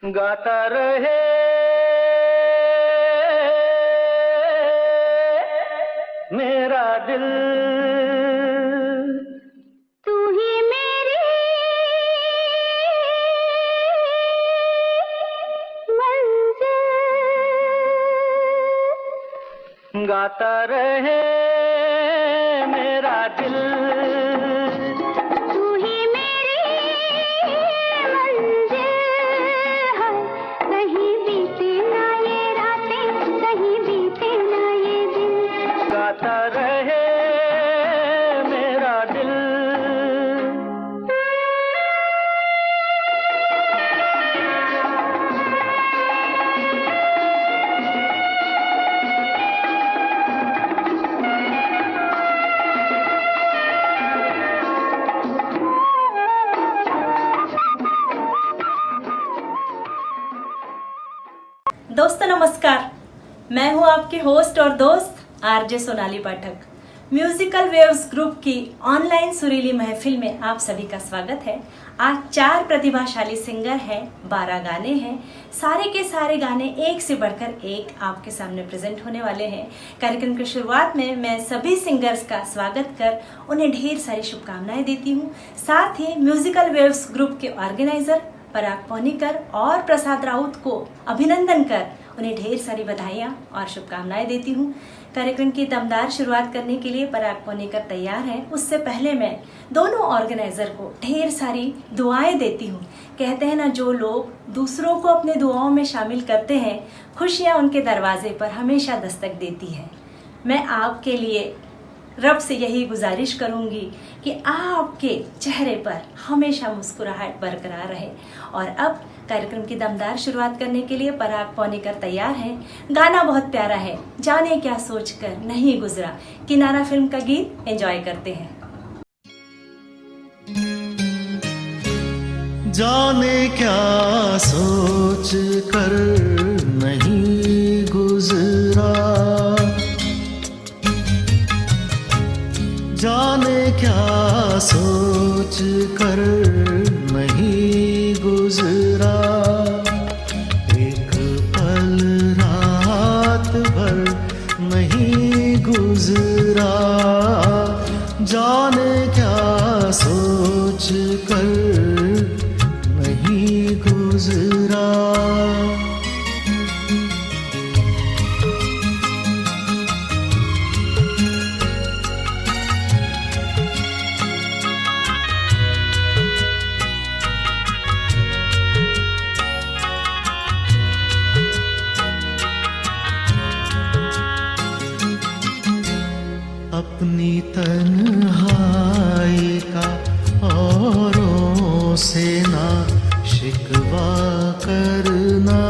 गाता रहे मेरा दिल, तू ही मेरी मंजिल। गाता रहे मेरा दिल, तू ही मेरी मंजिल है। कहीं बीते ना ये रातें, कहीं बीते ना ये दिन। गाता रहे मेरा दिल। दोस्तों नमस्कार, मैं हूं आपकी होस्ट और दोस्त आरजे सोनाली पाठक। म्यूजिकल वेव्स ग्रुप की ऑनलाइन सुरीली महफिल में आप सभी का स्वागत है। आज 4 प्रतिभाशाली सिंगर हैं, 12 गाने हैं। सारे के सारे गाने एक से बढ़कर एक आपके सामने प्रेजेंट होने वाले हैं। कार्यक्रम की शुरुआत में मैं सभी सिंगर्स का स्वागत कर उन्हें ढेर सारी शुभकामनाएं देती हूँ। साथ ही म्यूजिकल वेव्स ग्रुप के ऑर्गेनाइजर पराग पौनिकर और प्रसाद राउत को अभिनंदन कर उन्हें ढेर सारी बधाइयां और शुभकामनाएं देती हूं। कार्यक्रम की दमदार शुरुआत करने के लिए पराग पौनिकर तैयार हैं। उससे पहले मैं दोनों ऑर्गेनाइजर को ढेर सारी दुआएं देती हूं। कहते हैं ना, जो लोग दूसरों को अपने दुआओं में शामिल करते हैं, खुशियां उनके दरवाजे पर हमेशा दस्तक देती है। मैं आपके लिए रब से यही गुजारिश करूंगी कि आपके चेहरे पर हमेशा मुस्कुराहट बरकरार रहे। और अब कार्यक्रम की दमदार शुरुआत करने के लिए पराग पौनिकर तैयार हैं। गाना बहुत प्यारा है, जाने क्या सोचकर नहीं गुजरा, किनारा फिल्म का गीत एंजॉय करते हैं। जाने क्या सोच कर नहीं गुजरा, जाने क्या सोच कर नहीं गुजरा। एक पल रात भर नहीं गुजरा, जाने क्या सोच कर नहीं गुजरा। अपनी तन्हाई का औरों से ना शिकवा करना,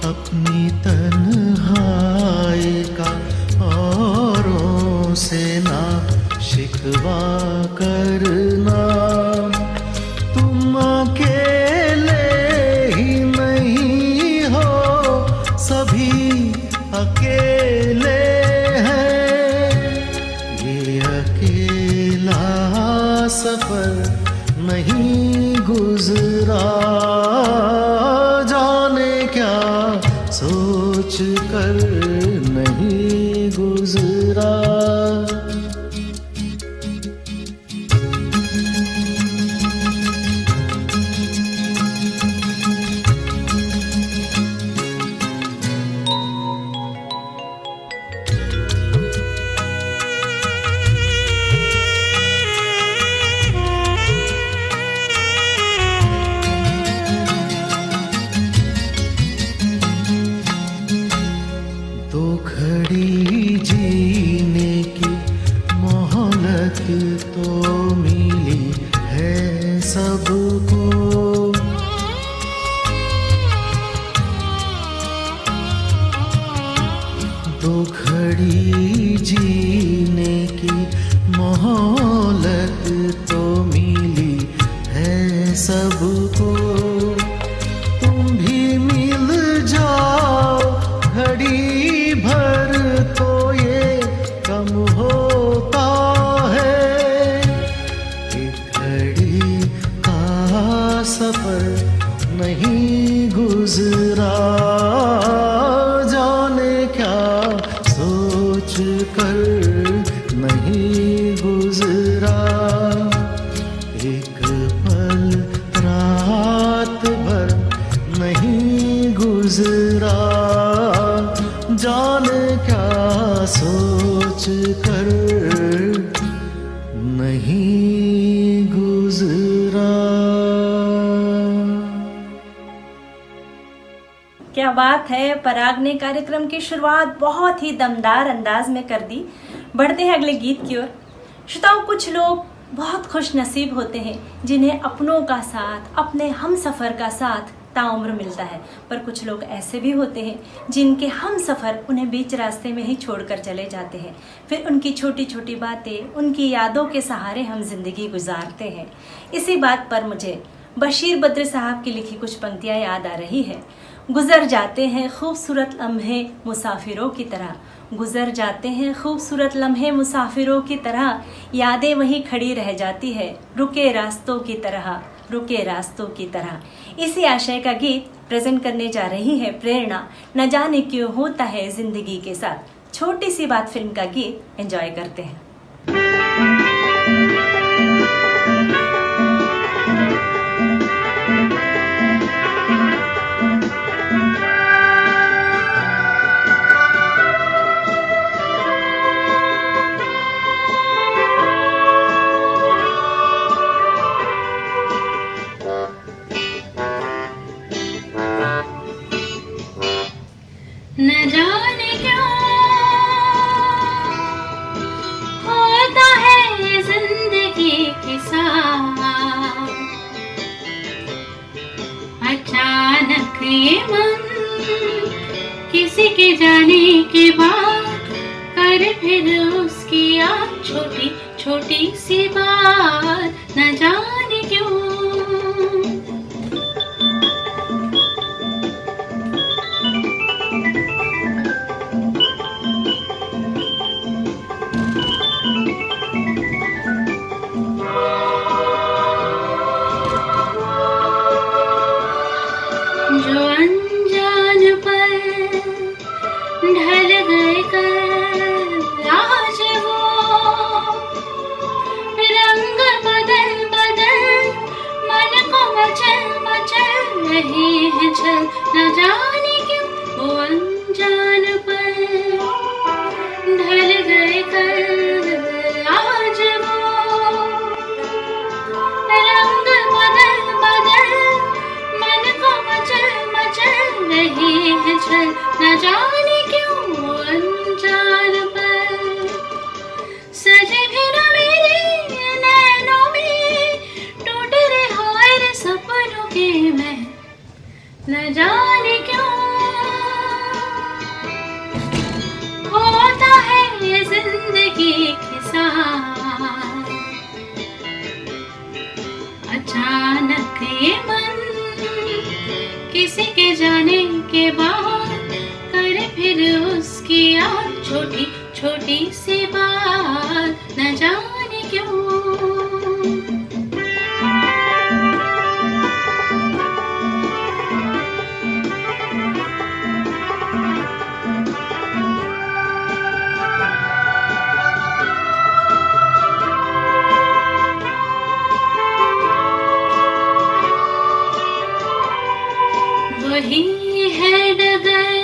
अपनी तन्हाई का औरों से ना शिकवा करना। तुम अकेले ही नहीं हो, सभी अकेले हैं। ये अकेला सफर नहीं गुजरा, जाने क्या सोच कर नहीं गुजरा। दो घड़ी जीने की मोहलत तो मिली है सबको, दो घड़ी जीने की मोहलत तो मिली है सबको। तुम भी मिल जाओ घड़ी भर तो ये कम होता है। गुजरा, एक पल रात भर नहीं गुजरा, जाने क्या सोच कर नहीं गुजरा। क्या बात है, पराग ने कार्यक्रम की शुरुआत बहुत ही दमदार अंदाज में कर दी। बढ़ते हैं अगले गीत की ओर। श्रोताओं, कुछ लोग बहुत खुश नसीब होते हैं जिन्हें अपनों का साथ, अपने हम सफ़र का साथ ताउम्र मिलता है, पर कुछ लोग ऐसे भी होते हैं जिनके हम सफ़र उन्हें बीच रास्ते में ही छोड़कर चले जाते हैं। फिर उनकी छोटी छोटी बातें, उनकी यादों के सहारे हम जिंदगी गुजारते हैं। इसी बात पर मुझे बशीर बद्र साहब की लिखी कुछ पंक्तियां याद आ रही है। गुजर जाते हैं खूबसूरत लम्हे मुसाफिरों की तरह, गुजर जाते हैं खूबसूरत लम्हे मुसाफिरों की तरह, यादें वहीं खड़ी रह जाती है रुके रास्तों की तरह, रुके रास्तों की तरह। इसी आशय का गीत प्रेजेंट करने जा रही है प्रेरणा, न जाने क्यों होता है जिंदगी के साथ। छोटी सी बात फिल्म का गीत एंजॉय करते हैं। न जाने क्यों होता है जिंदगी के साथ, अचानक ये मन किसी के जाने के बाद कर फिर उसकी याद छोटी छोटी सी बात, न जाने क्यों। जो अनजान पर ढल गए कर आज वो रंग बदल बदल मन को मचल मचल रहे हैं छल, न जाने क्यों वो अनजान पर ढल गए कर आज वो रंग बदल बदल मन को मचल मचल रहे हैं छल, न जाने क्यों वो अनजान पर सजे भी न मेरे नैनों में टूट रहे हाय सपनों के मैं, न जाने क्यों होता है ये जिंदगी के साथ, अचानक ये मन किसी के जाने के बाद करे फिर उसकी याद छोटी छोटी सी बात, न जाने क्यों। वही है डगर,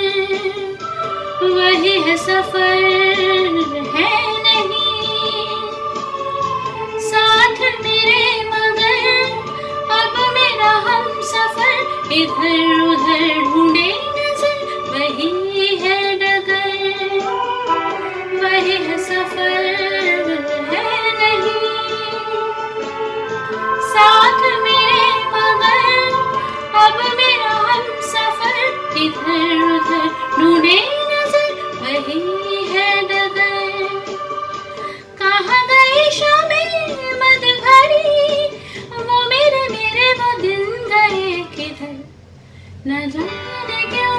वही है सफर, है नहीं साथ मेरे मगर अब मेरा हम सफर इधर उधर ढूंढे नजर, वही है डगर, वही है सफर, है नहीं साथ मेरे मगर अब मेरा हम सफर इधर उधर ढूंढे नजर, वही है डगर। कहाँ गई शामें मद भरी वो मेरे वो दिन गए किधर, न जाने क्यों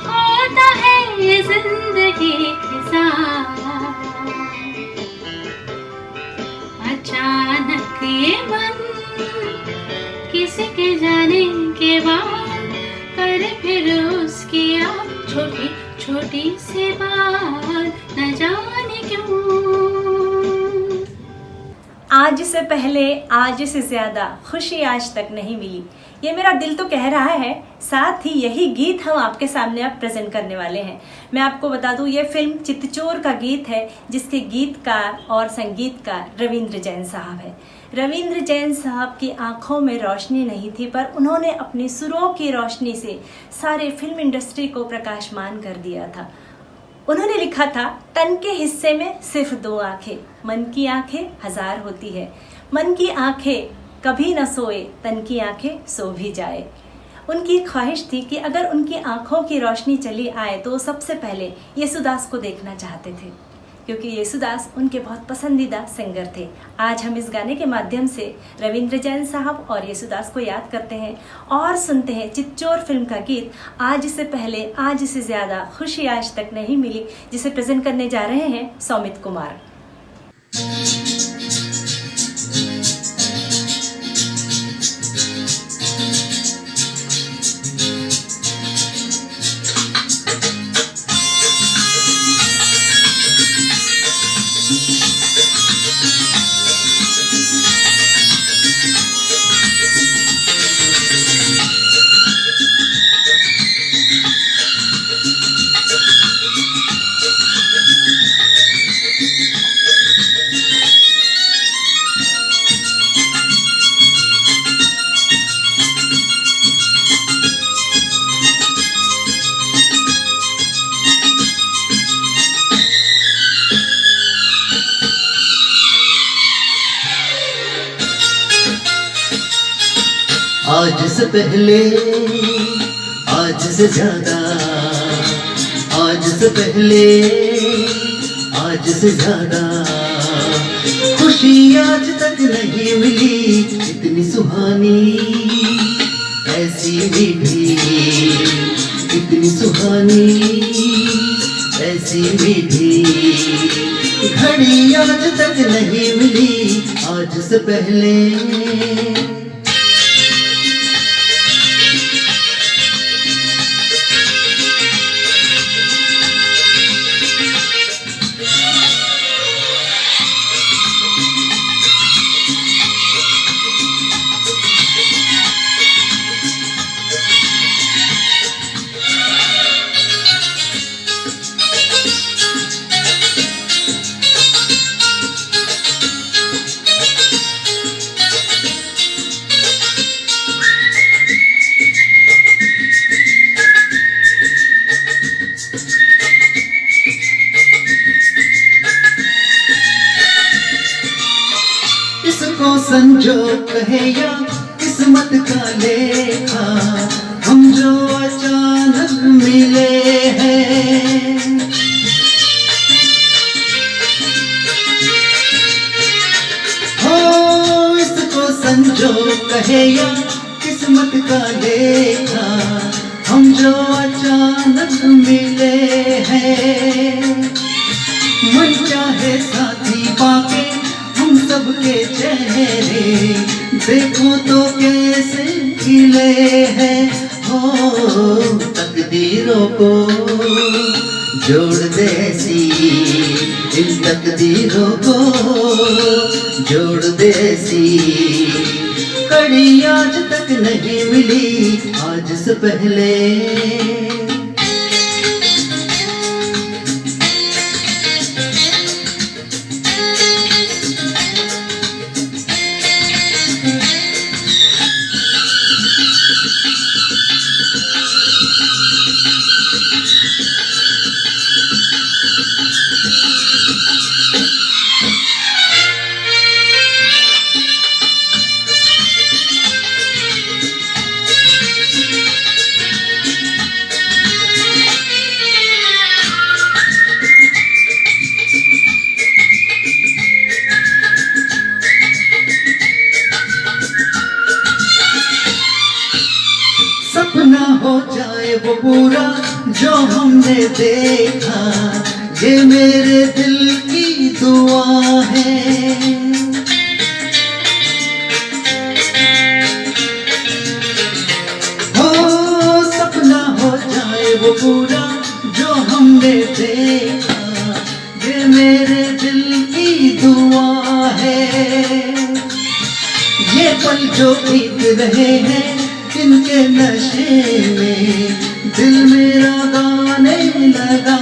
होता है ये जिंदगी के साथ, अचानक ये मन किसी के जाने के बाद करे फिर उसकी याद छोटी छोटी सी बात, न जाने आज से पहले आज से ज्यादा खुशी आज तक नहीं मिली, ये मेरा दिल तो कह रहा है। साथ ही यही गीत हम आपके सामने अब प्रेजेंट करने वाले हैं। मैं आपको बता दूं, ये फिल्म चितचोर का गीत है, जिसके गीतकार और संगीतकार रविंद्र जैन साहब है। रविंद्र जैन साहब की आंखों में रोशनी नहीं थी, पर उन्होंने अपनी सुरों की रोशनी से सारे फिल्म इंडस्ट्री को प्रकाशमान कर दिया था। उन्होंने लिखा था, तन के हिस्से में सिर्फ 2 आंखें, मन की आंखें 1000 होती है। मन की आंखें कभी न सोए, तन की आंखें सो भी जाए। उनकी ख्वाहिश थी कि अगर उनकी आंखों की रोशनी चली आए तो वो सबसे पहले येसुदास को देखना चाहते थे, क्योंकि येसुदास उनके बहुत पसंदीदा सिंगर थे। आज हम इस गाने के माध्यम से रविंद्र जैन साहब और येसुदास को याद करते हैं और सुनते हैं चितचोर फिल्म का गीत आज से पहले आज से ज्यादा खुशी आज तक नहीं मिली, जिसे प्रेजेंट करने जा रहे हैं सौमित कुमार। आज से पहले आज से ज्यादा, आज से पहले आज से ज्यादा खुशी आज तक नहीं मिली, इतनी सुहानी ऐसी मीठी, इतनी सुहानी ऐसी मीठी घड़ी आज तक नहीं मिली, आज से पहले। संजोग कहे या किस्मत का लेखा, हम जो अचानक मिले हैं। हो इसको संजोग कहे या किस्मत का लेखा, हम जो अचानक मिले हैं। मन चाहे साथी पाके हम सबके चेहरे, देखो तो कैसे खिले हैं। हो तकदीरों को जोड़ दे सी, इन तकदीरों को जोड़ दे सी, कड़ी आज तक नहीं मिली आज से पहले। सपना हो जाए वो पूरा जो हमने देखा, ये मेरे दिल की दुआ है। हो सपना हो जाए वो पूरा जो हमने देखा, ये मेरे दिल की दुआ है। पल जो बीत रहे हैं इनके नशे में दिल मेरा गाने लगा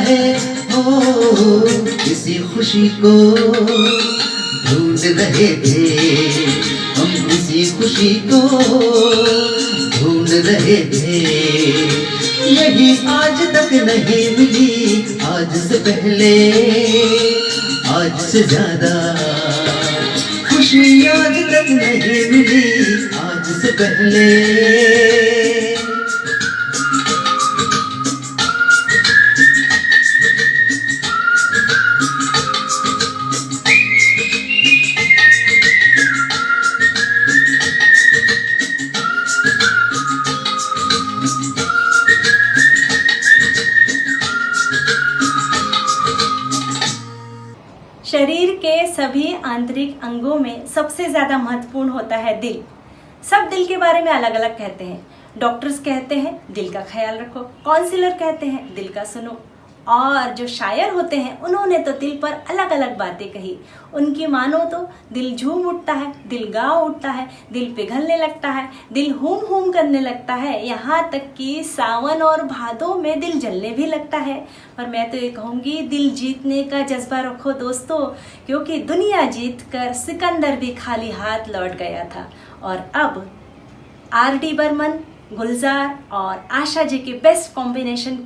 है। हो किसी खुशी को ढूंढ रहे थे हम, किसी खुशी को ढूंढ रहे थे, यही आज तक नहीं मिली। आज से पहले आज से ज्यादा खुशी आज तक नहीं मिली, आज से पहले। शरीर के सभी आंतरिक अंगों में सबसे ज्यादा महत्वपूर्ण होता है दिल। सब दिल के बारे में अलग अलग कहते हैं। डॉक्टर्स कहते हैं दिल का ख्याल रखो, काउंसलर कहते हैं दिल का सुनो, और जो शायर होते हैं उन्होंने तो दिल पर अलग अलग बातें कही। उनकी मानो तो दिल झूम उठता है, दिल गा उठता है, दिल पिघलने लगता है, दिल हूम हूम करने लगता है, यहाँ तक कि सावन और भादों में दिल जलने भी लगता है। पर मैं तो ये कहूँगी दिल जीतने का जज्बा रखो दोस्तों, क्योंकि दुनिया जीत कर सिकंदर भी खाली हाथ लौट गया था। और अब R.D. बर्मन, गुलजार और आशा जी के बेस्ट कॉम्बिनेशन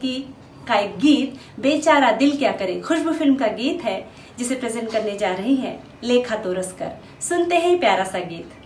का एक गीत बेचारा दिल क्या करे, खुशबू फिल्म का गीत है, जिसे प्रेजेंट करने जा रही है लेखा तोरसकर। सुनते हैं प्यारा सा गीत।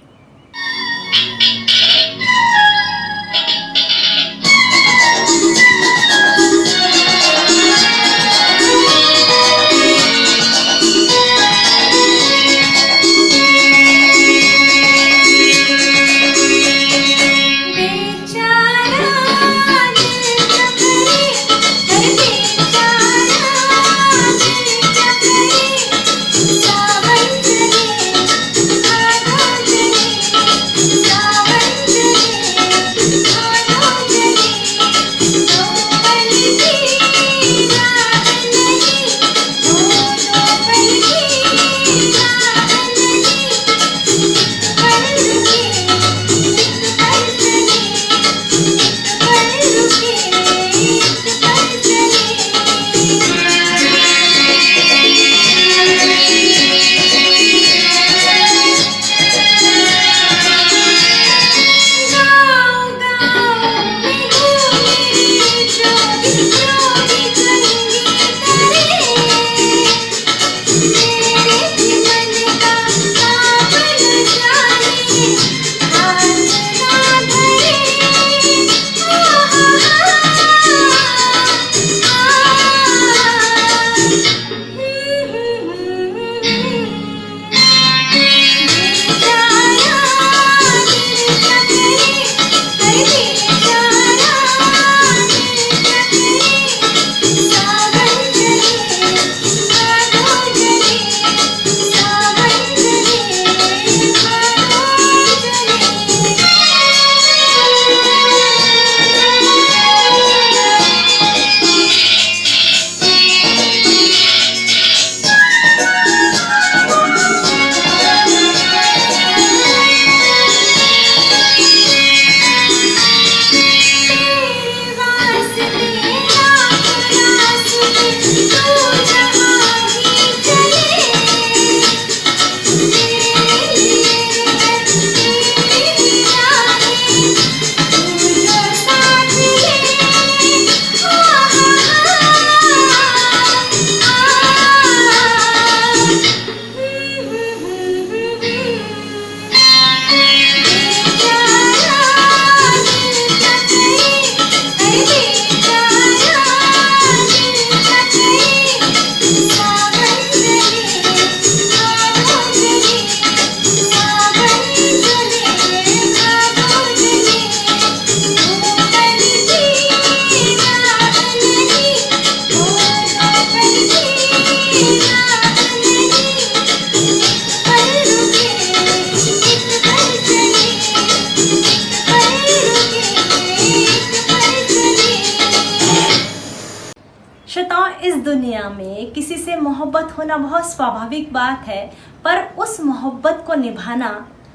इस दुनिया में किसी से मोहब्बत होना बहुत स्वाभाविक बात है, पर उस मोहब्बत को निभाना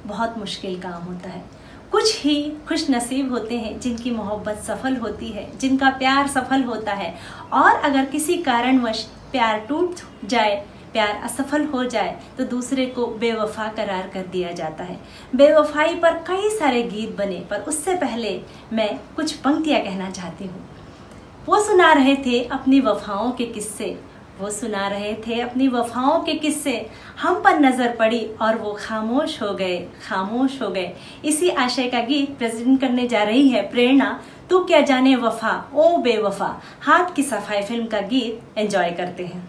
बहुत मुश्किल काम होता है। कुछ ही खुश नसीब होते हैं जिनकी मोहब्बत सफल होती है, जिनका प्यार सफल होता है। और अगर किसी कारणवश प्यार टूट जाए, प्यार असफल हो जाए, तो दूसरे को बेवफा करार कर दिया जाता है। बेवफाई पर कई सारे गीत बने, पर उससे पहले मैं कुछ पंक्तियां कहना चाहती हूँ। वो सुना रहे थे अपनी वफाओं के किस्से, वो सुना रहे थे अपनी वफाओं के किस्से, हम पर नजर पड़ी और वो खामोश हो गए, खामोश हो गए। इसी आशय का गीत प्रेजेंट करने जा रही है प्रेरणा, तू क्या जाने वफा ओ बेवफा। हाथ की सफाई फिल्म का गीत एंजॉय करते हैं।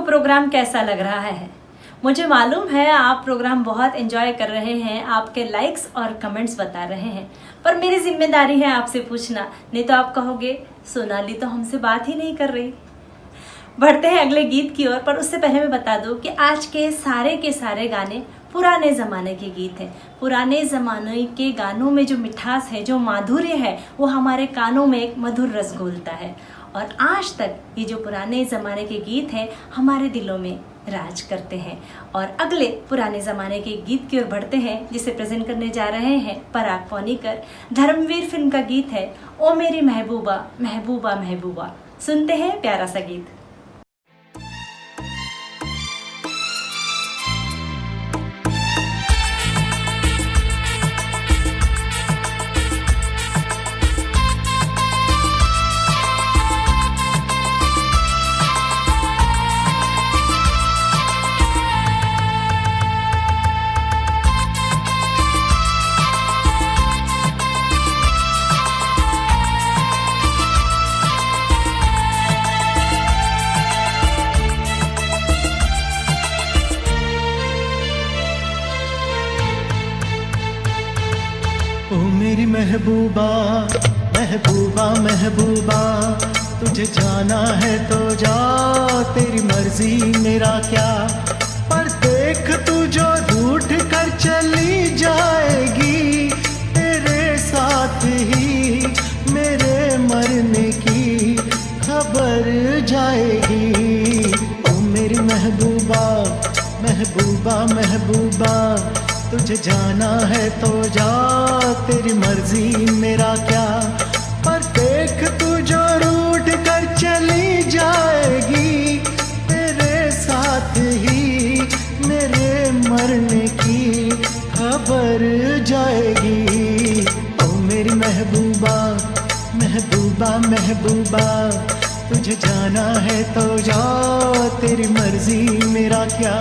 प्रोग्राम कैसा लग रहा है? मुझे मालूम है आप प्रोग्राम बहुत एंजॉय कर रहे हैं, आपके लाइक्स और कमेंट्स बता रहे हैं, पर मेरी जिम्मेदारी है आपसे पूछना, नहीं तो आप कहोगे सोनाली तो हमसे बात ही नहीं कर रही। बढ़ते हैं अगले गीत की ओर, पर उससे पहले मैं बता दूं कि आज के सारे गाने पुराने ज़माने के गीत हैं। पुराने ज़माने के गानों में जो मिठास है, जो माधुर्य है, वो हमारे कानों में एक मधुर रस घोलता है। और आज तक ये जो पुराने ज़माने के गीत हैं हमारे दिलों में राज करते हैं। और अगले पुराने ज़माने के गीत की ओर बढ़ते हैं, जिसे प्रेजेंट करने जा रहे हैं पराग पौनीकर। धर्मवीर फिल्म का गीत है ओ मेरी महबूबा महबूबा महबूबा। सुनते हैं प्यारा सा गीत। ओ मेरी महबूबा महबूबा महबूबा, तुझे जाना है तो जा, तेरी मर्जी मेरा क्या। पर देख तू जो रूठ कर चली जाएगी, तेरे साथ ही मेरे मरने की खबर जाएगी। ओ मेरी महबूबा महबूबा महबूबा, तुझे जाना है तो जा, तेरी मर्जी मेरा क्या। पर देख तू जो रूठ कर चली जाएगी, तेरे साथ ही मेरे मरने की खबर जाएगी। ओ मेरी महबूबा महबूबा महबूबा, तुझे जाना है तो जा, तेरी मर्जी मेरा क्या।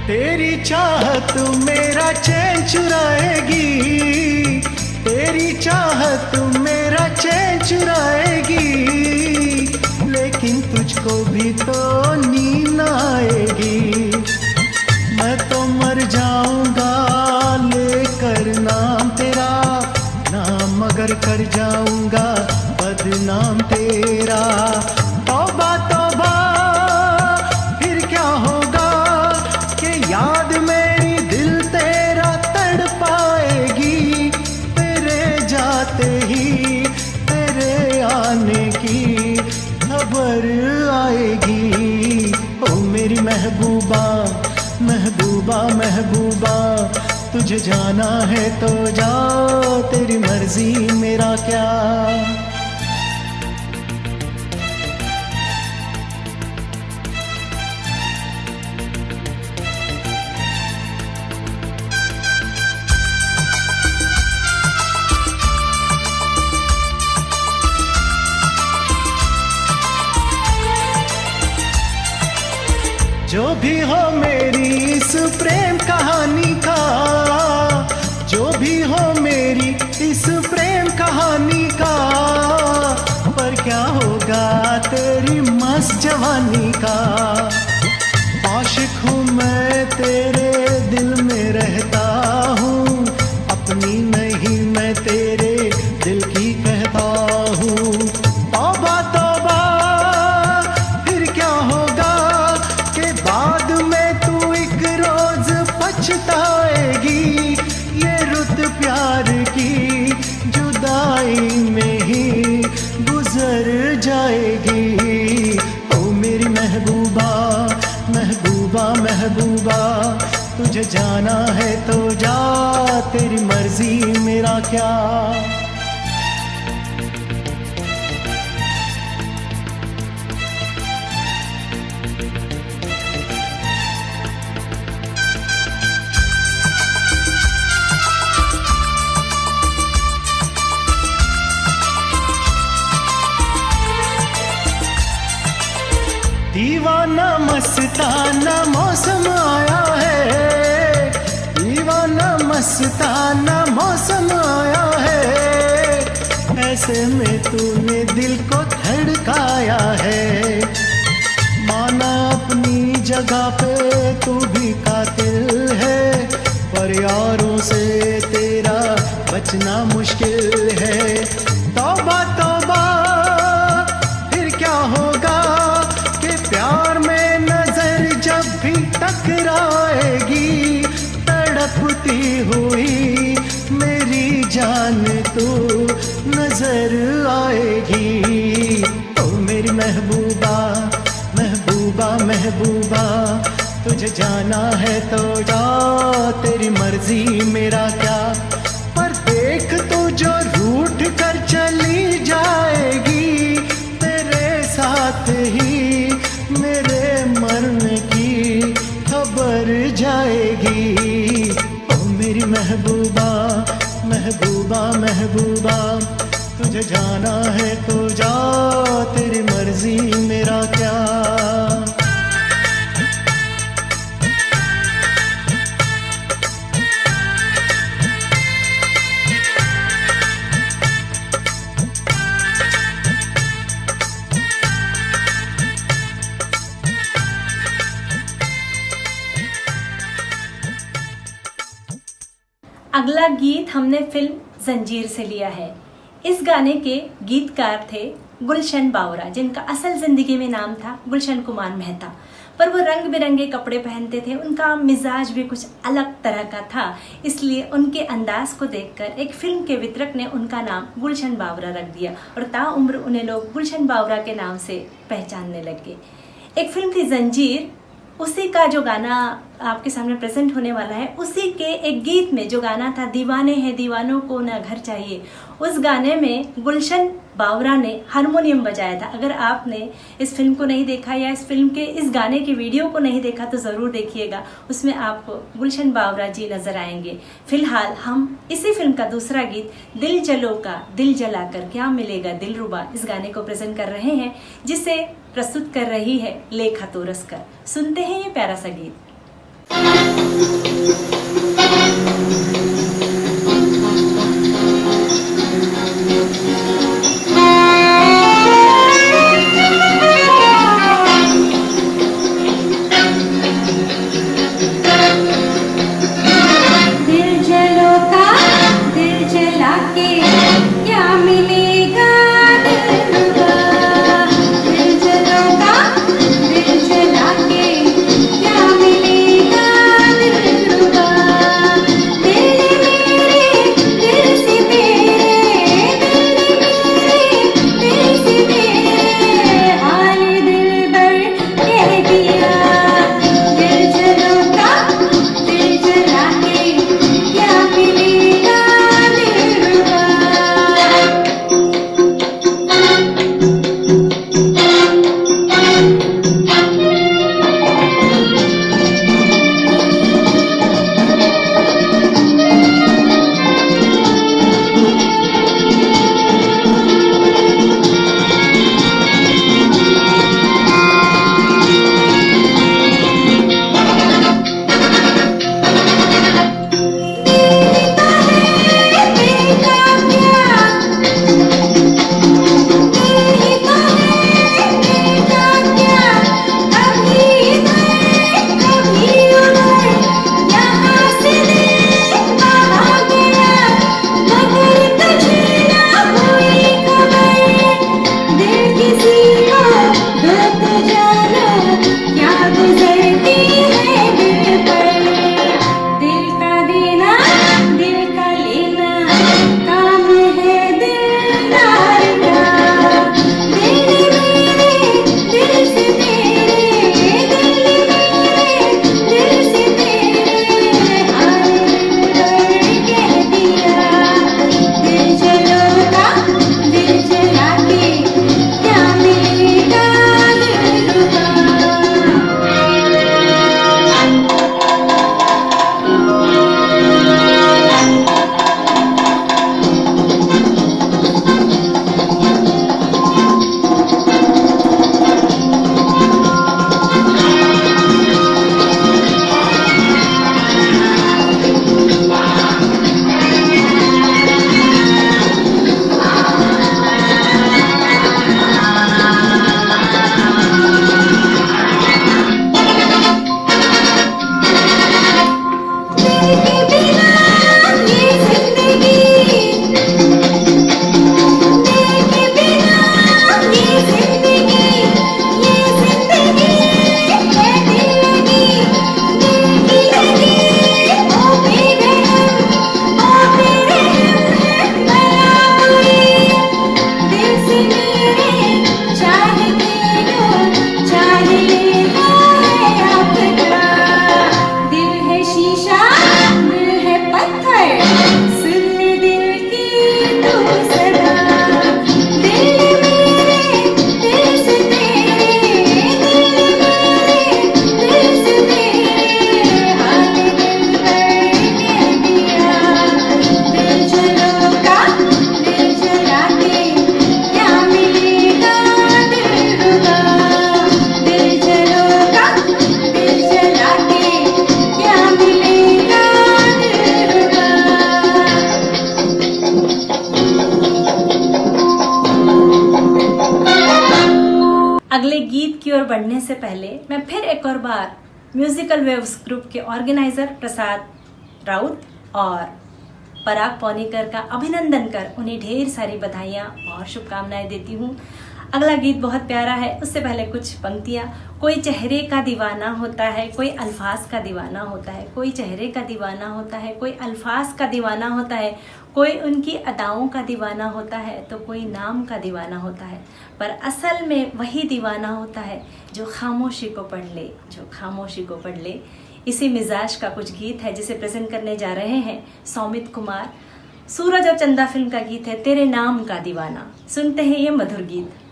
तेरी चाहत मेरा चैन चुराएगी, तेरी चाहत मेरा चैन चुराएगी, लेकिन तुझको भी तो नींद आएगी। मैं तो मर जाऊंगा लेकर नाम तेरा, नाम मगर कर जाऊंगा बदनाम तेरा। तौबा तौबा फिर क्या होगा, याद मेरी दिल तेरा तड़ पाएगी, तेरे जाते ही तेरे आने की खबर आएगी। ओ मेरी महबूबा महबूबा महबूबा, तुझे जाना है तो जा, तेरी मर्जी मेरा क्या। जो भी हो मेरी इस प्रेम कहानी का, जो भी हो मेरी इस प्रेम कहानी का, पर क्या होगा तेरी मस्त जवानी का। आशिक हूँ मैं तेरे दिल में रहता हूँ, अपनी नहीं मैं तेरे दिल की कहता हूँ। तौबा तौबा फिर क्या होगा, के बाद में तू एक रोज पछताएगी, ये रुत प्यार की जुदाई में ही गुजर जाएगी। ओ मेरी महबूबा महबूबा महबूबा, तुझे जाना है तो जा, तेरी मर्जी मेरा क्या। दीवाना मस्ताना मौसम आया है, दीवाना मस्ताना मौसम आया है, ऐसे में तूने दिल को धड़काया है। माना अपनी जगह पे तू भी कातिल है, पर यारों से तेरा बचना मुश्किल है। तौबा तौबा फिर क्या होगा कि प्यार में नजर जब भी टकराएगी, तड़पती हुई मेरी जान तू नजर आएगी। ओ मेरी महबूबा महबूबा महबूबा, तुझे जाना है तो जा, तेरी मर्जी मेरा क्या। पर देख तू जो रूठ कर चली जाएगी, तेरे साथ ही मेरे मरने की खबर जाएगी। ओ मेरी महबूबा महबूबा महबूबा, तुझे जाना है तो जा, तेरी मर्जी मेरा क्या। अगला गीत हमने फिल्म जंजीर से लिया है। इस गाने के गीतकार थे गुलशन बावरा, जिनका असल जिंदगी में नाम था गुलशन कुमार मेहता। पर वो रंग बिरंगे कपड़े पहनते थे, उनका मिजाज भी कुछ अलग तरह का था, इसलिए उनके अंदाज को देखकर एक फिल्म के वितरक ने उनका नाम गुलशन बावरा रख दिया और ताउम्र उन्हें लोग गुलशन बावरा के नाम से पहचानने लगे। एक फिल्म थी जंजीर, उसी का जो गाना आपके सामने प्रेजेंट होने वाला है, उसी के एक गीत में जो गाना था दीवाने हैं दीवानों को ना घर चाहिए, उस गाने में गुलशन बावरा ने हारमोनियम बजाया था। अगर आपने इस फिल्म को नहीं देखा या इस फिल्म के इस गाने के वीडियो को नहीं देखा तो ज़रूर देखिएगा, उसमें आपको गुलशन बावरा जी नजर आएंगे। फिलहाल हम इसी फिल्म का दूसरा गीत दिल जलो का दिल जलाकर क्या मिलेगा दिलरुबा, इस गाने को प्रेजेंट कर रहे हैं, जिसे प्रस्तुत कर रही है लेखा तोरसकर। सुनते हैं ये प्यारा सा गीत। दिल जला के क्या मिलेगा दिलरुबा। अगले गीत की ओर बढ़ने से पहले मैं फिर एक और बार म्यूजिकल वेव्स ग्रुप के ऑर्गेनाइजर प्रसाद राउत और पराग पौनीकर का अभिनंदन कर उन्हें ढेर सारी बधाइयाँ और शुभकामनाएं देती हूँ। अगला गीत बहुत प्यारा है, उससे पहले कुछ पंक्तियाँ। कोई चेहरे का दीवाना होता है, कोई अल्फाज का दीवाना होता है, कोई चेहरे का दीवाना होता है, कोई अल्फाज का दीवाना होता है, कोई उनकी अदाओं का दीवाना होता है, तो कोई नाम का दीवाना होता है, पर असल में वही दीवाना होता है जो खामोशी को पढ़ ले, जो खामोशी को पढ़ ले। इसी मिजाज का कुछ गीत है जिसे प्रेजेंट करने जा रहे हैं सौमित कुमार। सूरज और चंदा फिल्म का गीत है तेरे नाम का दीवाना। सुनते हैं ये मधुर गीत।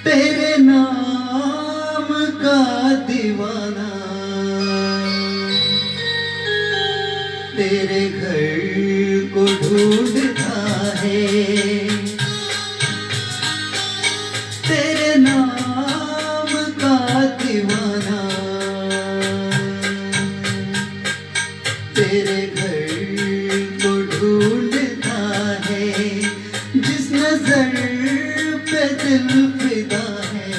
तेरे नाम का दीवाना, तेरे घर को ढूंढता है, तेरे नाम का दीवाना, तेरे घर को ढूंढता है, जिस नजर पे दिल फिदा है,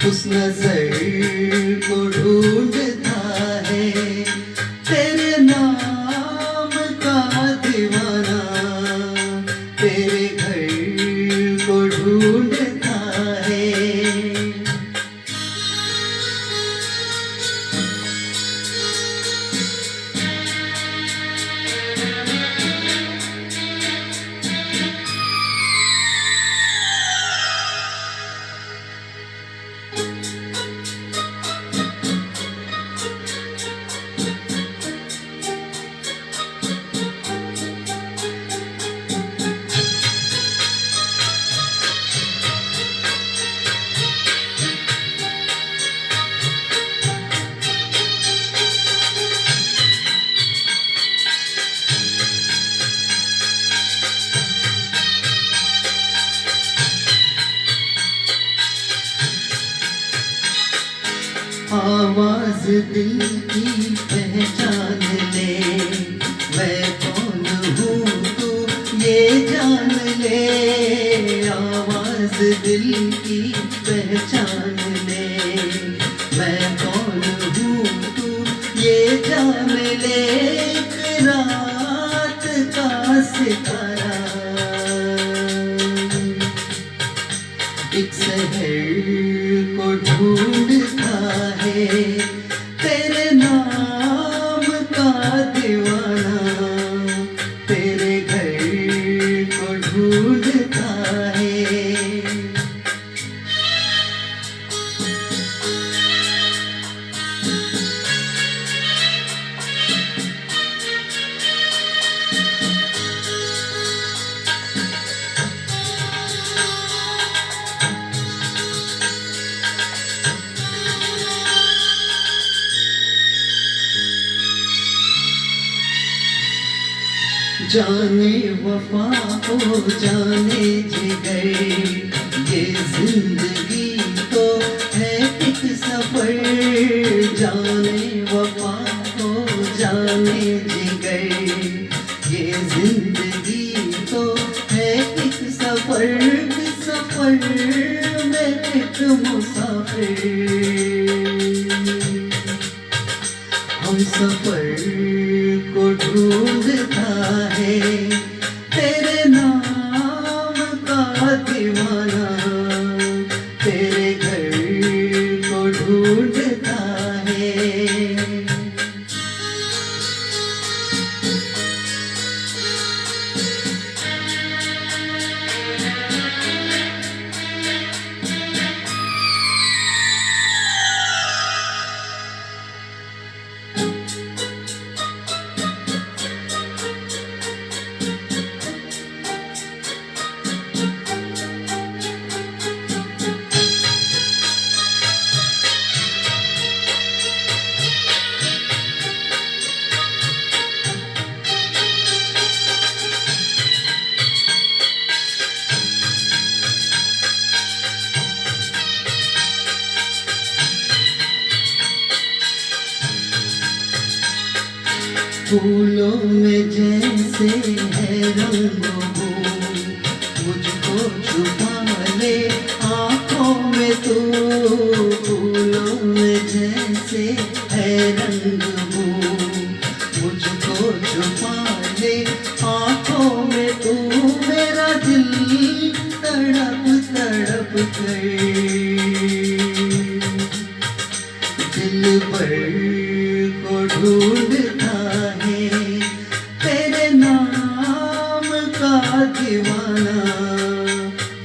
उस नजर को ढूंढता है, तेरे नाम का दीवाना, तेरे घर को ढूंढता है। आवाज दिल की पहचान ले, मैं कौन हूँ तू ये जान ले, आवाज दिल की पहचान ले, मैं कौन हूँ तू ये जान ले, एक रात का सितारा, एक शहर को ढूंढता है, तेरे नाम का दीवाना, तेरे घर को ढूंढता है। जाने वफा ओ जाने जिगर, ये जिंदगी तो है एक सफर, जाने वफा ओ जाने जिगर, ये जिंदगी तो है एक सफर, सफर में एक मुसाफिर, हम सफर को ढूंढता है, तेरे नाम का दीवाना, तेरे घर को ढूंढता है। फूलों में जैसे है रंगो फूल, मुझको छुपा ले आँखों में तू। फूलों में जैसे है रंग फूल, मुझको छुपा ले आँखों में तू। मेरा दिल तड़प तड़प कर दिल पर को ढूंढता है, तेरे नाम का दीवाना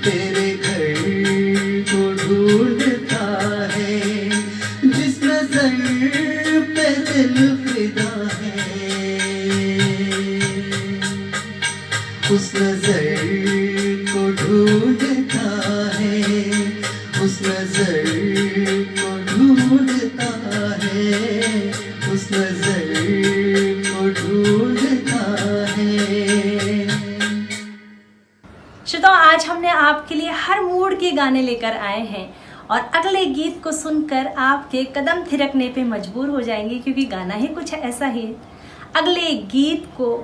तेरे घर को ढूंढता है। जिस नजर पे दिल फिदा है, उस नजर को ढूंढता है, उस नजर को ढूंढता है, उस नजर को ढूंढता है। श्रोताओं, आज हमने आपके लिए हर मूड के गाने लेकर आए हैं और अगले गीत को सुनकर आपके कदम थिरकने पे मजबूर हो जाएंगे, क्योंकि गाना ही कुछ ऐसा ही है। अगले गीत को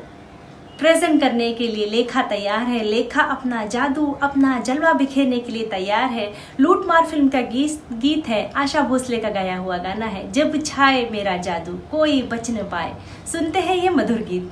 प्रेजेंट करने के लिए लेखा तैयार है। लेखा अपना जादू, अपना जलवा बिखेरने के लिए तैयार है। लूटमार फिल्म का गीत है, आशा भोसले का गाया हुआ गाना है, जब छाए मेरा जादू कोई बच न पाए। सुनते हैं ये मधुर गीत।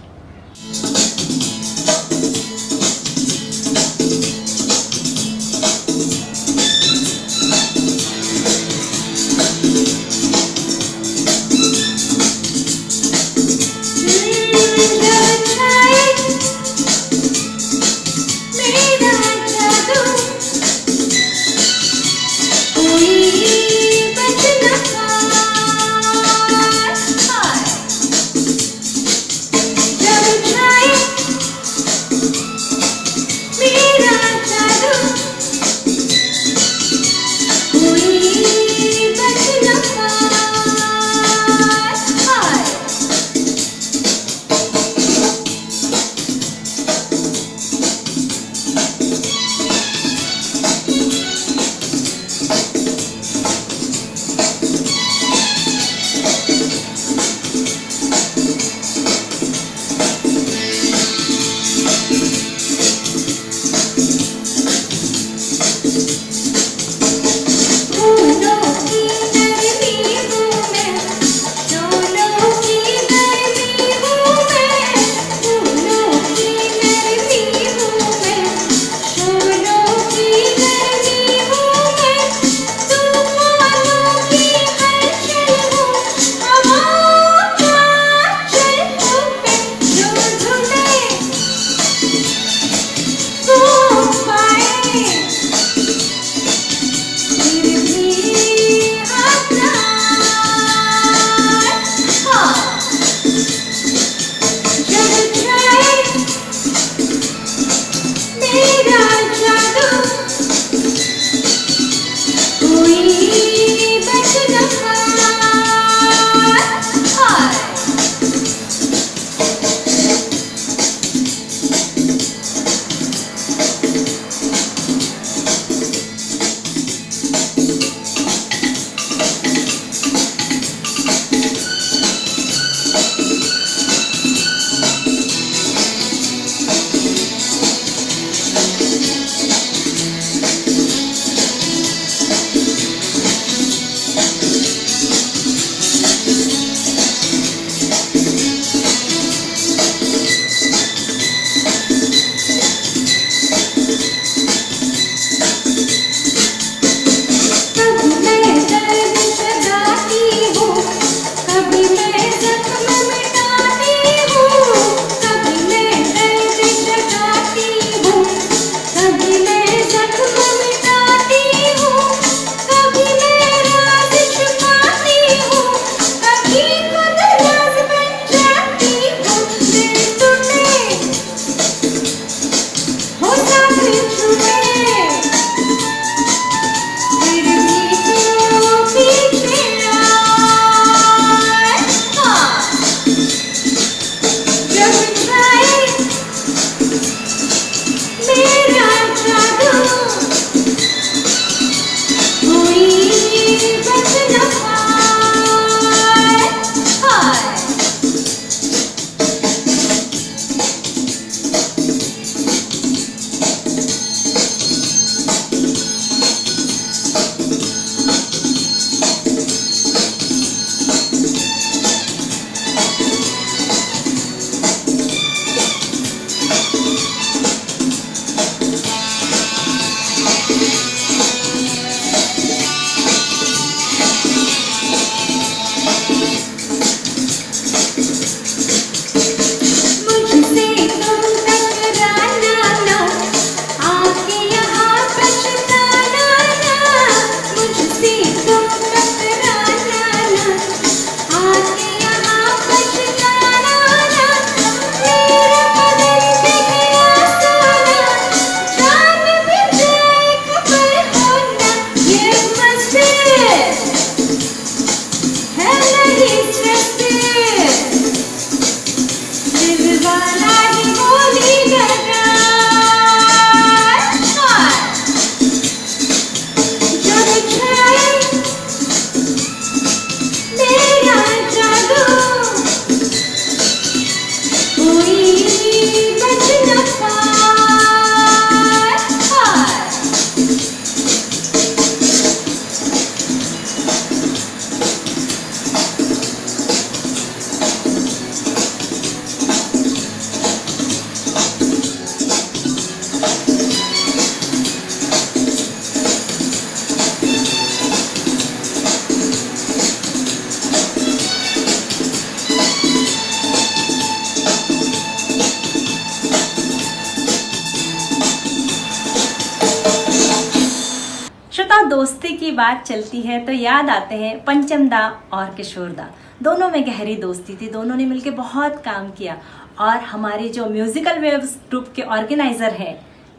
दोस्ती की बात चलती है तो याद आते हैं पंचम दा और किशोर दा। दोनों में गहरी दोस्ती थी, दोनों ने मिलकर बहुत काम किया। और हमारे जो म्यूजिकल वेव्स ग्रुप के ऑर्गेनाइजर हैं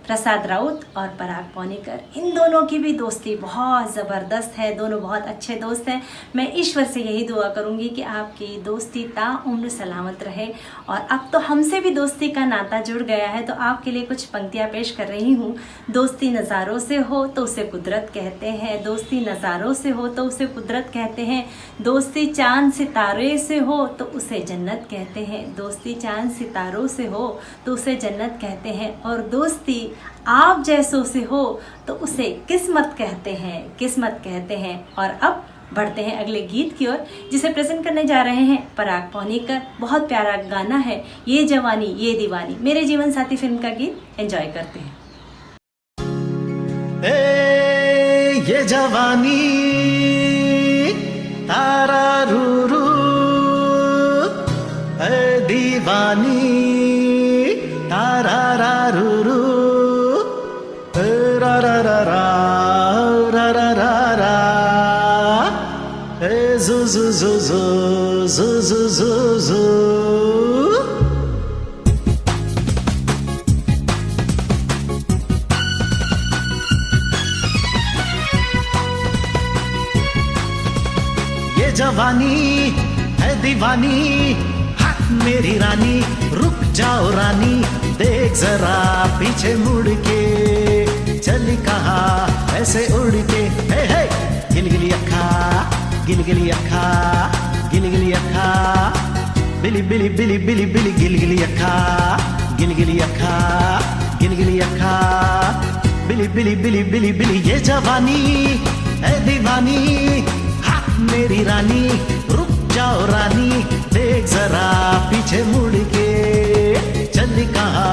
प्रसाद राउत और पराग पौनीकर, इन दोनों की भी दोस्ती बहुत ज़बरदस्त है। दोनों बहुत अच्छे दोस्त हैं। मैं ईश्वर से यही दुआ करूंगी कि आपकी दोस्ती ताउम्र सलामत रहे। और अब तो हमसे भी दोस्ती का नाता जुड़ गया है, तो आपके लिए कुछ पंक्तियां पेश कर रही हूँ। दोस्ती नज़ारों से हो तो उसे कुदरत कहते हैं, दोस्ती नज़ारों से हो तो उसे कुदरत कहते हैं। दोस्ती चांद सितारे से हो तो उसे जन्नत कहते हैं, दोस्ती चांद सितारों से हो तो उसे जन्नत कहते हैं। और दोस्ती आप जैसों से हो तो उसे किस्मत कहते हैं, किस्मत कहते हैं। और अब बढ़ते हैं अगले गीत की ओर, जिसे प्रेजेंट करने जा रहे हैं पराग पौनीकर। बहुत प्यारा गाना है ये जवानी ये दीवानी, मेरे जीवन साथी फिल्म का गीत। एंजॉय करते हैं। ये जवानी तारा रू दीवानी तारा रा रू रा रा रा रा रा रा रा जू जू जू जू जू जू जू। ये जवानी है दीवानी, हाथ मेरी रानी, रुक जाओ रानी, देख जरा पीछे मुड़ के, चली कहा ऐसे उड़ के। हे हे गिलगिली अखा गिलगिली अखा गिलगिली अखा, बिली बिली बिली बिली बिली गिलगिली अखा गिलगिली अखा गिलगिली अखा, बिली बिली बिली बिली बिली। ये जवानी है दीवानी, हाथ मेरी रानी, रुक जाओ रानी, देख जरा पीछे मुड़ के, चली कहा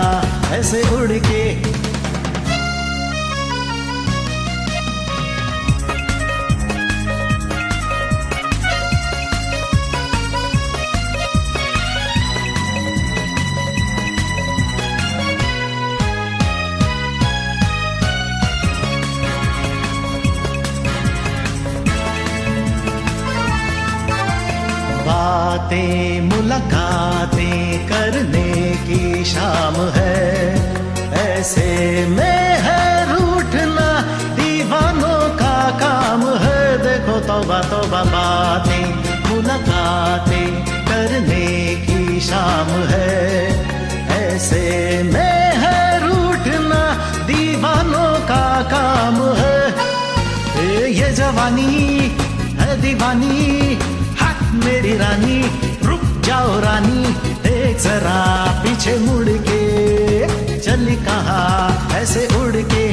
ऐसे उड़ के। बातें मुलाकातें करने की शाम है, ऐसे में है रूठना दीवानों का काम है। देखो तौबा तौबा बातें मुलाकातें करने की शाम है, ऐसे में है रूठना दीवानों का काम है। ये जवानी है दीवानी, मेरी रानी, रुक जाओ रानी, देख जरा पीछे मुड़ के, चली कहा ऐसे उड़ के।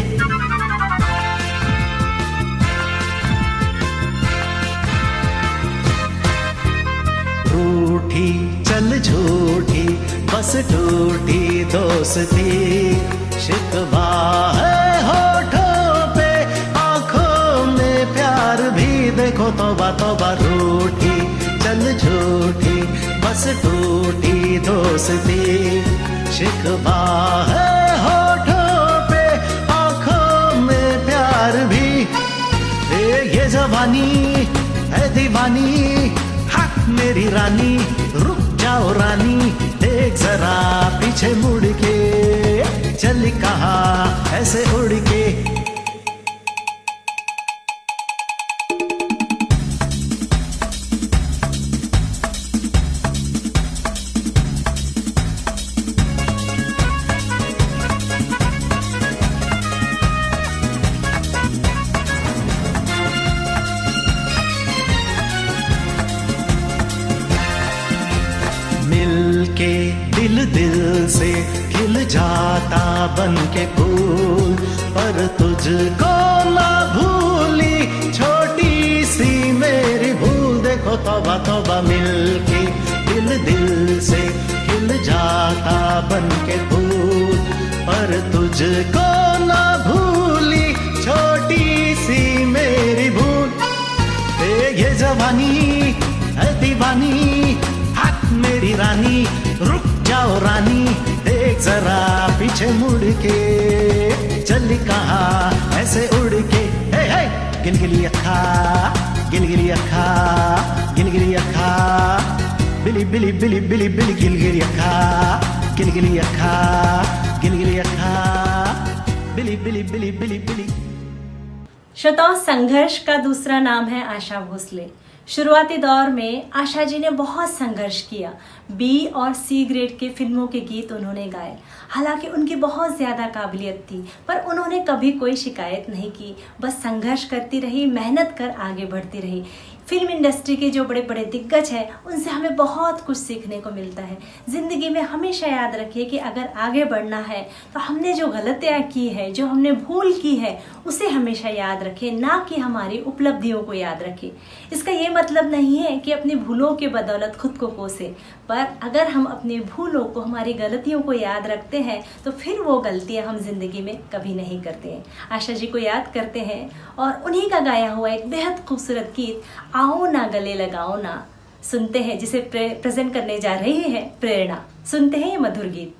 रूठी चल झूठी बस टूटी दोस्ती, शिकवा है होठों पे आंखों में प्यार भी। देखो तौबा तौबा रूठी चल झूठी बस टूटी दोस्ती, शिकवा है होठों पे आंखों में प्यार भी। ये जवानी है दीवानी, हाथ मेरी रानी, रुक जाओ रानी, देख जरा पीछे मुड़ के, चली कहा ऐसे उड़ के। के दिल दिल से खिल जाता बन के फूल, पर तुझको ना भूली छोटी सी मेरी भूल। देखो तौबा तौबा मिलके दिल दिल से खिल जाता बन के फूल, पर तुझको ना भूली छोटी सी मेरी भूल। ये जवानी है दीवानी, हाथ मेरी रानी, रुक जाओ रानी, देख जरा पीछे मुड़ के, चली कहा ऐसे उड़ के। हे हे गिलगिली अखा गिलगिली अखा गिलगिली अखा बिली बिली बिली बिली बिली गिलगिली अखा गिलगिली अखा गिलगिली अखा बिली बिली बिली बिली बिली। श्रोताओं, संघर्ष का दूसरा नाम है आशा भोसले। शुरुआती दौर में आशा जी ने बहुत संघर्ष किया। बी और सी ग्रेड के फिल्मों के गीत उन्होंने गाए। हालांकि उनकी बहुत ज़्यादा काबिलियत थी, पर उन्होंने कभी कोई शिकायत नहीं की। बस संघर्ष करती रही, मेहनत कर आगे बढ़ती रही। फिल्म इंडस्ट्री के जो बड़े बड़े दिग्गज हैं, उनसे हमें बहुत कुछ सीखने को मिलता है। ज़िंदगी में हमेशा याद रखिए कि अगर आगे बढ़ना है तो हमने जो गलतियाँ की है, जो हमने भूल की है, उसे हमेशा याद रखें, ना कि हमारी उपलब्धियों को याद रखें। इसका ये मतलब नहीं है कि अपनी भूलों के बदौलत खुद को कोसे, पर अगर हम अपनी भूलों को, हमारी गलतियों को याद रखते हैं तो फिर वो गलतियाँ हम जिंदगी में कभी नहीं करते हैं। आशा जी को याद करते हैं और उन्हीं का गाया हुआ एक बेहद खूबसूरत गीत आओ ना गले लगाओ ना सुनते हैं, जिसे प्रेजेंट करने जा रही है प्रेरणा। सुनते हैं ये मधुर गीत।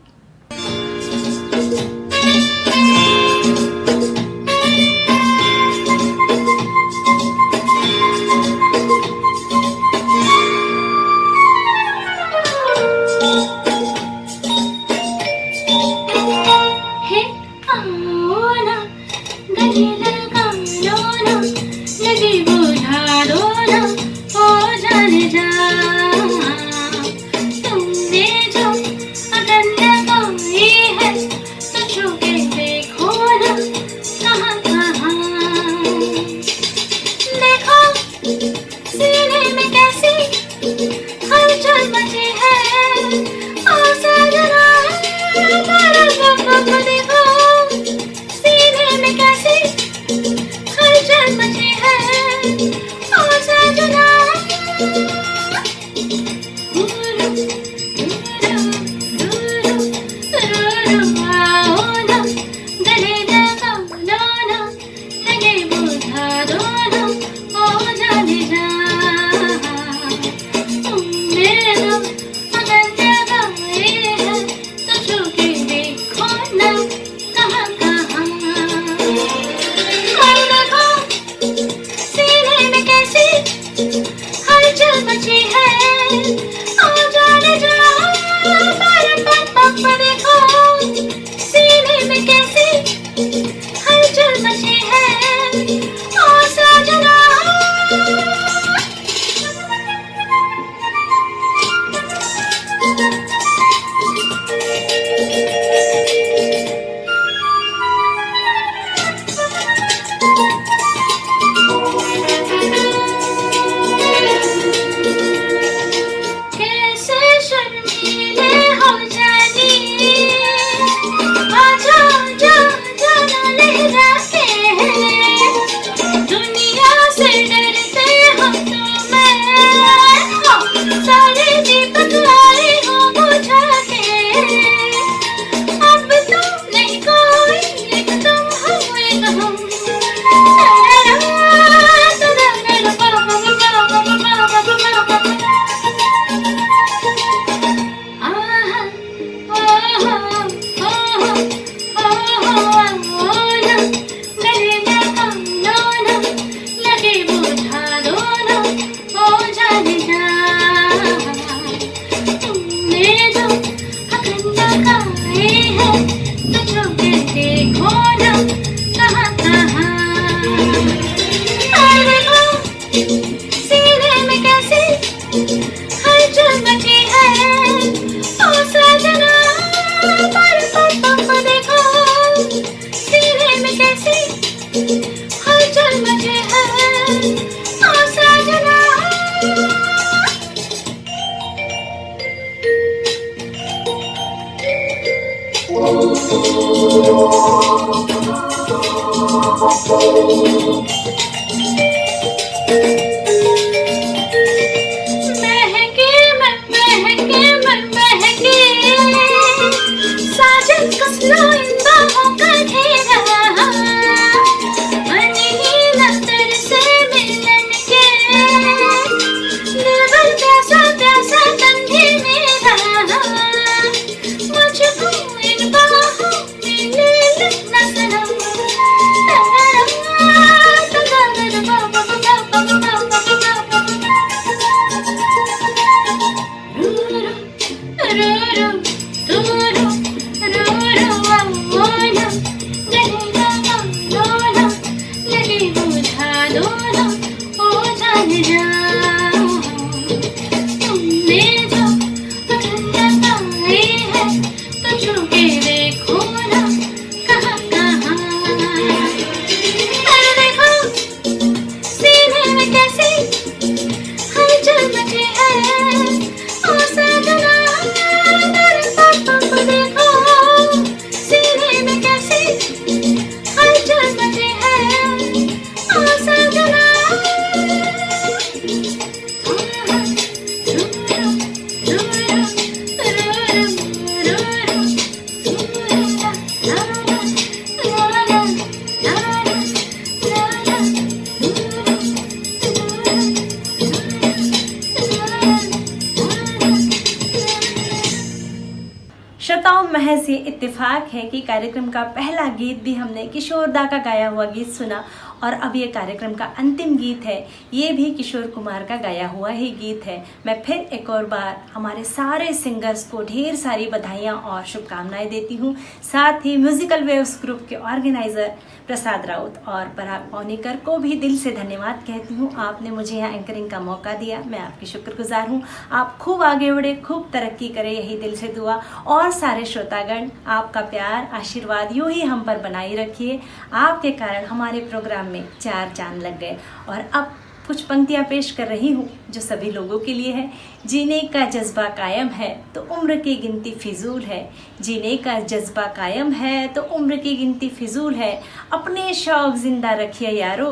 इत्तेफाक है कि कार्यक्रम का पहला गीत भी हमने किशोर दा का गाया हुआ गीत सुना और अब ये कार्यक्रम का अंतिम गीत है, ये भी किशोर कुमार का गाया हुआ ही गीत है। मैं फिर एक और बार हमारे सारे सिंगर्स को ढेर सारी बधाइयाँ और शुभकामनाएं देती हूँ। साथ ही म्यूजिकल वेव्स ग्रुप के ऑर्गेनाइजर प्रसाद राउत और पराग पौनीकर को भी दिल से धन्यवाद कहती हूँ। आपने मुझे यहाँ एंकरिंग का मौका दिया, मैं आपकी शुक्रगुजार हूँ। आप खूब आगे बढ़े, खूब तरक्की करें, यही दिल से दुआ। और सारे श्रोतागण, आपका प्यार आशीर्वाद यूं ही हम पर बनाए रखिए। आपके कारण हमारे प्रोग्राम में 4 चांद लग गए। और अब कुछ पंक्तियां पेश कर रही हूँ जो सभी लोगों के लिए है। जीने का जज्बा कायम है तो उम्र की गिनती फिजूल है, जीने का जज्बा कायम है तो उम्र की गिनती फिजूल है। अपने शौक जिंदा रखिए यारो,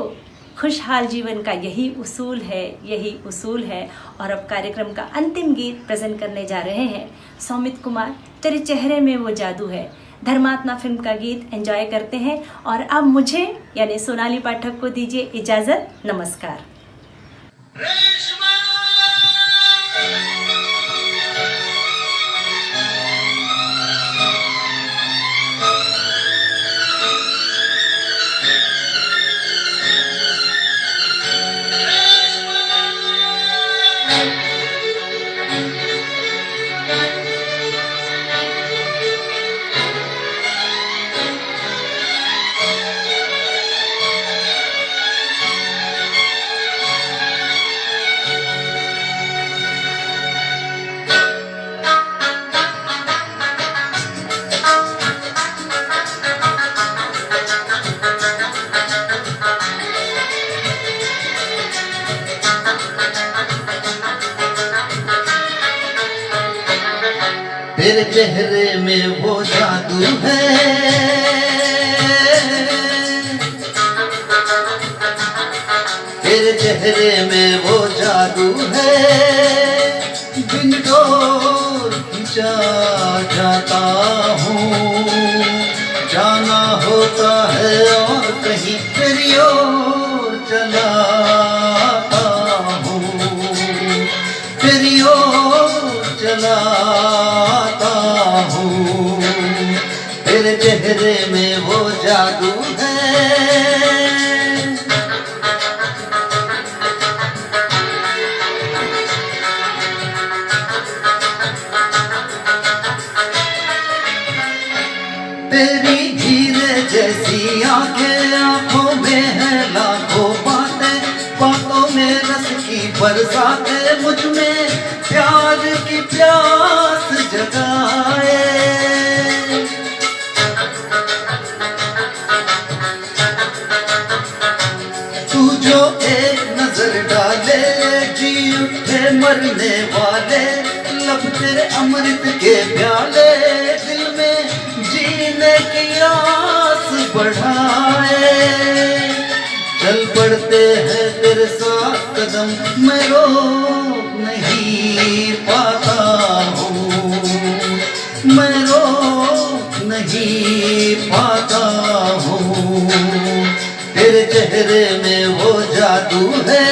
खुशहाल जीवन का यही उसूल है, यही उसूल है। और अब कार्यक्रम का अंतिम गीत प्रेजेंट करने जा रहे हैं सौमित कुमार, तेरे चेहरे में वो जादू है। धर्मात्मा फिल्म का गीत एंजॉय करते हैं। और अब मुझे यानी सोनाली पाठक को दीजिए इजाजत। नमस्कार। तेरे चेहरे में वो जादू है, तेरे चेहरे में वो जादू है। बिन डोर खिंचा जाता हूँ, जाना होता है और कहीं तेरी ओर चलाता हूँ, तेरी ओर चलाता हूँ। तेरे चेहरे में वो जादू है। तेरी हीरे जैसी आंखें, आंखों में है लाखों बातें, बातों में रस की बरसातें, मुझ में प्यार की प्यास जगाए। तू जो एक नजर डाले, जी उठे मरने वाले, लब तेरे अमृत के प्याले, दिल में जीने की आस बढ़ाए। चल पड़ते हैं तेरे साथ कदम, मैं रोक नहीं पाता हूँ, मैं रोक नहीं पाता हूँ। तेरे चेहरे में वो जादू है।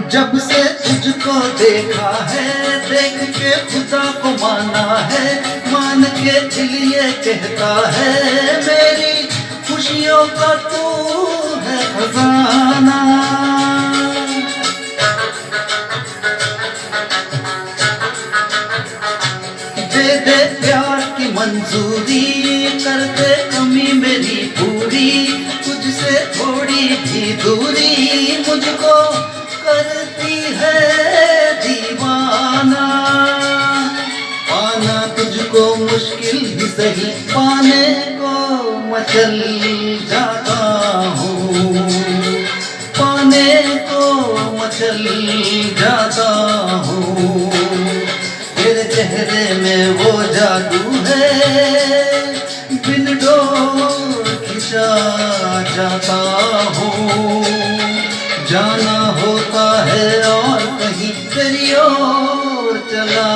जब से तुझको देखा है, देख के खुदा को माना है, मान के दिल ये कहता है, मेरी खुशियों का तू है खजाना। दे दे प्यार की मंजूरी, कर दे कमी मेरी पूरी, तुझसे थोड़ी भी दूरी मुझको करती है दीवाना। पाना तुझको मुश्किल भी सही, पाने को मचल जाता हूँ, पाने को मचल जाता हूँ। तेरे चेहरे में वो जादू है, बिन डोर खिंचा जाता हूँ, जाना होता है और कहीं तेरी ओर चला